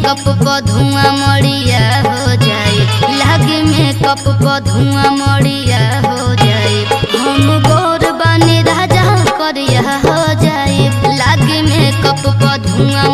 Makeup पर धुआं मड़िया हो जाए, लागे मेकअप पर धुआं मड़िया हो जाए। हम गोर बने राजा करिया हो जाए, लागे मेकअप पर धुआं